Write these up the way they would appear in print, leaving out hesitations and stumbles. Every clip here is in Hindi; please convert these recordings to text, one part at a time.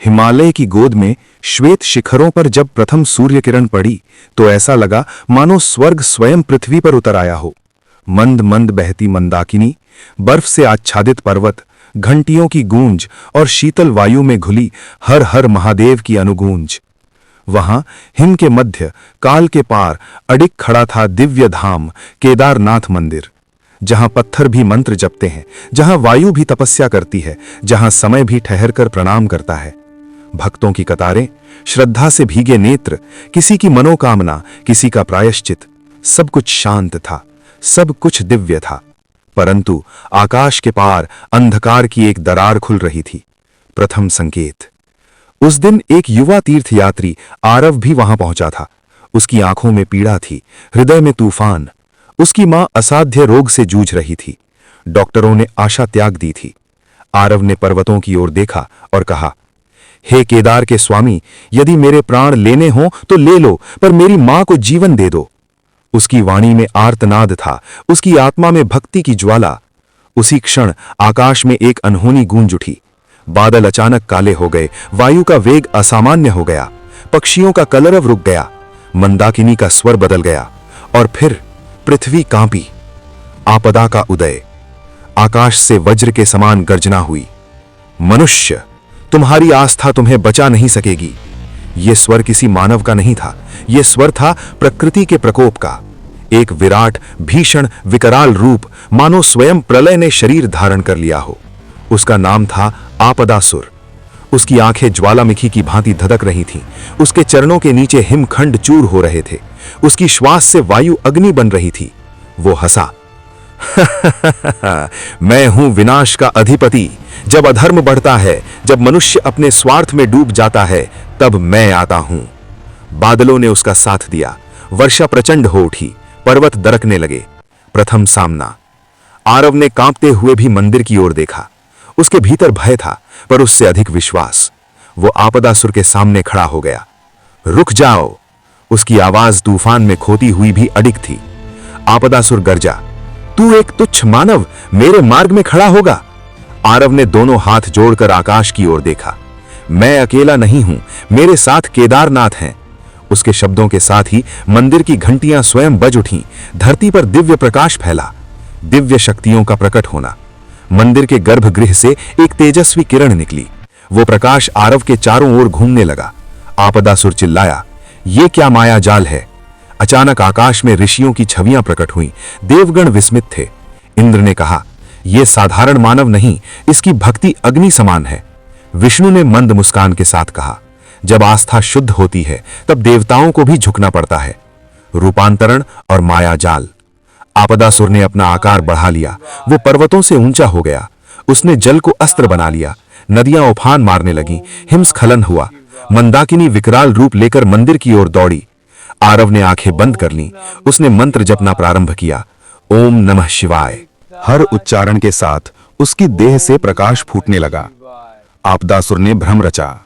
हिमालय की गोद में श्वेत शिखरों पर जब प्रथम सूर्य किरण पड़ी तो ऐसा लगा मानो स्वर्ग स्वयं पृथ्वी पर उतर आया हो। मंद मंद बहती मंदाकिनी, बर्फ से आच्छादित पर्वत, घंटियों की गूंज और शीतल वायु में घुली हर हर महादेव की अनुगूंज। वहां हिम के मध्य काल के पार अडिग खड़ा था दिव्य धाम केदारनाथ मंदिर, जहां पत्थर भी मंत्र जपते हैं, जहां वायु भी तपस्या करती है, जहां समय भी ठहर कर प्रणाम करता है। भक्तों की कतारें, श्रद्धा से भीगे नेत्र, किसी की मनोकामना, किसी का प्रायश्चित, सब कुछ शांत था, सब कुछ दिव्य था। परंतु आकाश के पार अंधकार की एक दरार खुल रही थी। प्रथम संकेत। उस दिन एक युवा तीर्थयात्री आरव भी वहां पहुंचा था। उसकी आंखों में पीड़ा थी, हृदय में तूफान। उसकी मां असाध्य रोग से जूझ रही थी। डॉक्टरों ने आशा त्याग दी थी। आरव ने पर्वतों की ओर देखा और कहा, हे केदार के स्वामी, यदि मेरे प्राण लेने हो तो ले लो, पर मेरी मां को जीवन दे दो। उसकी वाणी में आर्तनाद था, उसकी आत्मा में भक्ति की ज्वाला। उसी क्षण आकाश में एक अनहोनी गूंज उठी। बादल अचानक काले हो गए, वायु का वेग असामान्य हो गया, पक्षियों का कलरव रुक गया, मंदाकिनी का स्वर बदल गया और फिर पृथ्वी कांपी। आपदा का उदय। आकाश से वज्र के समान गर्जना हुई। मनुष्य, तुम्हारी आस्था तुम्हें बचा नहीं सकेगी। यह स्वर किसी मानव का नहीं था, यह स्वर था प्रकृति के प्रकोप का। एक विराट भीषण विकराल रूप, मानो स्वयं प्रलय ने शरीर धारण कर लिया हो। उसका नाम था आपदासुर। उसकी आंखें ज्वालामुखी की भांति धधक रही थीं। उसके चरणों के नीचे हिमखंड चूर हो रहे थे। उसकी श्वास से वायु अग्नि बन रही थी। वो हंसा। मैं हूं विनाश का अधिपति। जब अधर्म बढ़ता है, जब मनुष्य अपने स्वार्थ में डूब जाता है, तब मैं आता हूं। बादलों ने उसका साथ दिया। वर्षा प्रचंड हो उठी, पर्वत दरकने लगे। प्रथम सामना। आरव ने कांपते हुए भी मंदिर की ओर देखा। उसके भीतर भय था, पर उससे अधिक विश्वास। वो आपदासुर के सामने खड़ा हो गया। रुक जाओ। उसकी आवाज तूफान में खोती हुई भी अडिग थी। आपदासुर गरजा, तू एक तुच्छ मानव मेरे मार्ग में खड़ा होगा? आरव ने दोनों हाथ जोड़कर आकाश की ओर देखा। मैं अकेला नहीं हूं, मेरे साथ केदारनाथ हैं। उसके शब्दों के साथ ही मंदिर की घंटियां स्वयं बज उठीं। धरती पर दिव्य प्रकाश फैला, दिव्य शक्तियों का प्रकट होना। मंदिर के गर्भगृह से एक तेजस्वी किरण निकली। वो प्रकाश आरव के चारों ओर घूमने लगा। आपदासुर चिल्लाया, ये क्या माया जाल है? अचानक आकाश में ऋषियों की छवियां प्रकट हुईं। देवगण विस्मित थे। इंद्र ने कहा, यह साधारण मानव नहीं, इसकी भक्ति अग्नि समान है। विष्णु ने मंद मुस्कान के साथ कहा, जब आस्था शुद्ध होती है तब देवताओं को भी झुकना पड़ता है। रूपांतरण और माया जाल। आपदासुर ने अपना आकार बढ़ा लिया। वो पर्वतों से ऊंचा हो गया। उसने जल को अस्त्र बना लिया। नदियां उफान मारने लगीं। हिमस्खलन हुआ। मंदाकिनी विकराल रूप लेकर मंदिर की ओर दौड़ी। आरव ने आंखें बंद कर लीं। उसने मंत्र जपना प्रारंभ किया। ओम नमः शिवाय। हर उच्चारण के साथ उसकी देह से प्रकाश फूटने लगा। आपदासुर ने भ्रम रचा।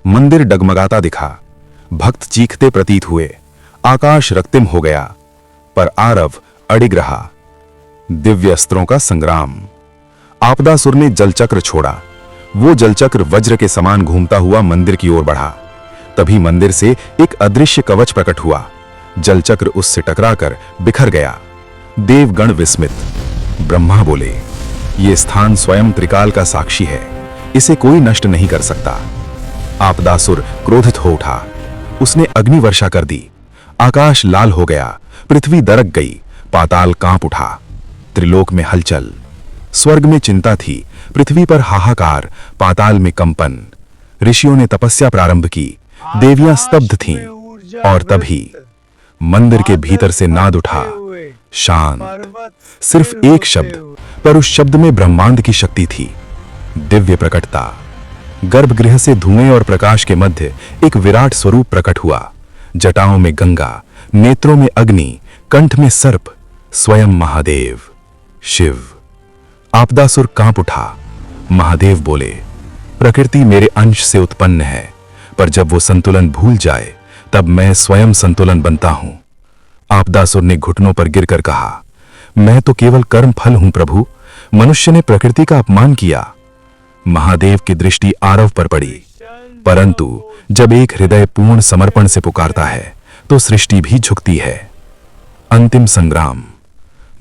मंदिर डगमगाता दिखा। भक्त चीखते प्रतीत हुए। आकाश रक्तिम हो गया, पर आरव अडिग रहा। दिव्य अस्त्रों का संग्राम। आपदासुर ने जलचक्र छोड़ा। वो जलचक्र वज्र के समान घूमता हुआ मंदिर की ओर बढ़ा। तभी मंदिर से एक अदृश्य कवच प्रकट हुआ। जलचक्र उससे टकराकर बिखर गया। देवगण विस्मित। ब्रह्मा बोले, ये स्थान स्वयं त्रिकाल का साक्षी है, इसे कोई नष्ट नहीं कर सकता। आपदासुर क्रोधित हो उठा। उसने अग्नि वर्षा कर दी। आकाश लाल हो गया। पृथ्वी दरक गई। पाताल कांप उठा। त्रिलोक में हलचल। स्वर्ग में चिंता थी, पृथ्वी पर हाहाकार, पाताल में कंपन। ऋषियों ने तपस्या प्रारंभ की। देवियां स्तब्ध थीं। और तभी मंदिर के भीतर से नाद उठा, शांत। सिर्फ एक शब्द, पर उस शब्द में ब्रह्मांड की शक्ति थी। दिव्य प्रकटता। गर्भगृह से धुएं और प्रकाश के मध्य एक विराट स्वरूप प्रकट हुआ। जटाओं में गंगा, नेत्रों में अग्नि, कंठ में सर्प, स्वयं महादेव शिव। आपदासुर कांप उठा। महादेव बोले, प्रकृति मेरे अंश से उत्पन्न है, पर जब वो संतुलन भूल जाए तब मैं स्वयं संतुलन बनता हूं। आपदासुर ने घुटनों पर गिरकर कहा, मैं तो केवल कर्म फल हूं प्रभु। मनुष्य ने प्रकृति का अपमान किया। महादेव की दृष्टि आरव पर पड़ी। परंतु जब एक हृदय पूर्ण समर्पण से पुकारता है तो सृष्टि भी झुकती है। अंतिम संग्राम।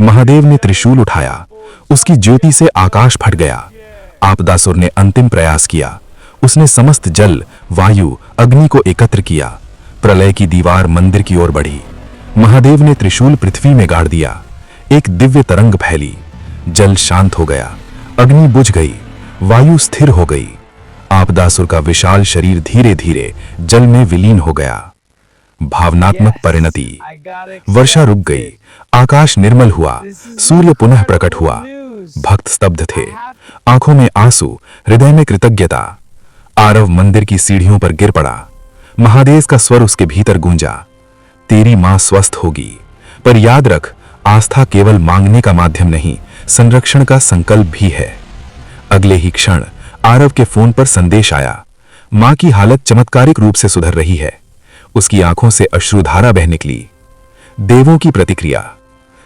महादेव ने त्रिशूल उठाया, उसकी ज्योति से आकाश फट गया। आपदासुर ने अंतिम प्रयास किया, उसने समस्त जल, वायु, अग्नि को एकत्र किया। प्रलय की दीवार मंदिर की ओर बढ़ी। महादेव ने त्रिशूल पृथ्वी में गाड़ दिया। एक दिव्य तरंग फैली, जल शांत हो गया, अग्नि बुझ गई, वायु स्थिर हो गई। आपदासुर का विशाल शरीर धीरे धीरे जल में विलीन हो गया। भावनात्मक परिणति। वर्षा रुक गई, आकाश निर्मल हुआ, सूर्य पुनः प्रकट हुआ। भक्त स्तब्ध थे, आंखों में आंसू, हृदय में कृतज्ञता। आरव मंदिर की सीढ़ियों पर गिर पड़ा। महादेव का स्वर उसके भीतर गूंजा, तेरी मां स्वस्थ होगी। पर याद रख, आस्था केवल मांगने का माध्यम नहीं, संरक्षण का संकल्प भी है। अगले ही क्षण आरव के फोन पर संदेश आया। मां की हालत चमत्कारिक रूप से सुधर रही है। उसकी आंखों से अश्रुधारा बह निकली। देवों की प्रतिक्रिया।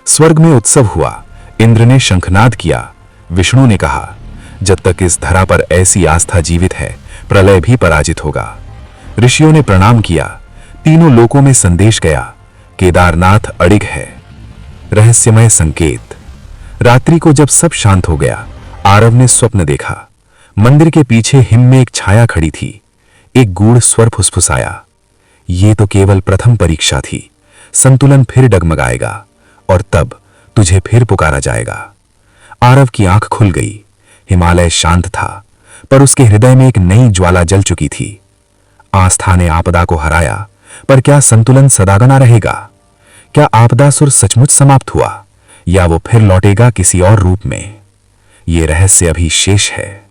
स्वर्ग में उत्सव हुआ, इंद्र ने शंखनाद किया। विष्णु ने कहा, जब तक इस धरा पर ऐसी आस्था जीवित है, प्रलय भी पराजित होगा। ऋषियों ने प्रणाम किया। तीनों लोकों में संदेश गया, केदारनाथ अडिग है। रहस्यमय संकेत। रात्रि को जब सब शांत हो गया, आरव ने स्वप्न देखा। मंदिर के पीछे हिम में एक छाया खड़ी थी। एक गूढ़ स्वर फुसफुसाया, ये तो केवल प्रथम परीक्षा थी, संतुलन फिर डगमगाएगा और तब तुझे फिर पुकारा जाएगा। आरव की आंख खुल गई। हिमालय शांत था, पर उसके हृदय में एक नई ज्वाला जल चुकी थी। आस्था ने आपदा को हराया, पर क्या संतुलन सदा बना रहेगा? क्या आपदासुर सचमुच समाप्त हुआ, या वो फिर लौटेगा किसी और रूप में? ये रहस्य अभी शेष है।